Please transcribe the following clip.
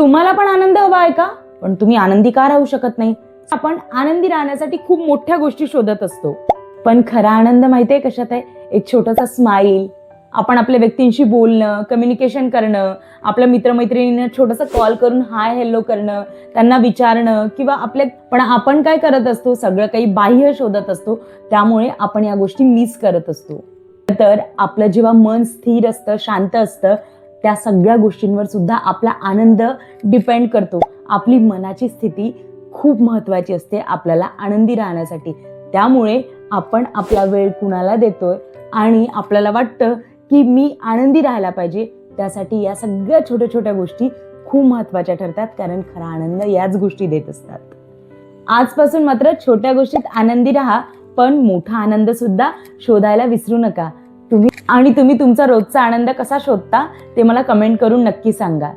तुम्हाला पण आनंद हवा आहे का? पण तुम्ही आनंदी का राहू शकत नाही? आपण आनंदी राहण्यासाठी खूप मोठ्या गोष्टी शोधत असतो, पण खरा आनंद माहितीये कशात आहे? एक छोटासा स्माईल, आपण आपल्या व्यक्तींशी बोलणं, कम्युनिकेशन करणं, आपल्या मित्रमैत्रिणींना छोटासा कॉल करून हाय हॅलो करणं, त्यांना विचारणं, किंवा पण आपण काय करत असतो? सगळं काही बाह्य शोधत असतो, त्यामुळे आपण या गोष्टी मिस करत असतो. तर आपलं जेव्हा मन स्थिर असतं, शांत असतं, त्या सगळ्या गोष्टींवर सुद्धा आपला आनंद डिपेंड करतो. आपली मनाची स्थिती खूप महत्वाची असते आपल्याला आनंदी राहण्यासाठी. त्यामुळे आपण आपला वेळ कुणाला देतोय आणि आपल्याला वाटतं की मी आनंदी राहायला पाहिजे, त्यासाठी या सगळ्या छोट्या छोट्या गोष्टी खूप महत्वाच्या ठरतात, कारण खरा आनंद याच गोष्टी देत असतात. आजपासून मात्र छोट्या गोष्टीत आनंदी राहा, पण मोठा आनंद सुद्धा शोधायला विसरू नका. तुम्ही तुमचा रोजचा आनंद कसा शोधता ते मला कमेंट करून नक्की सांगा.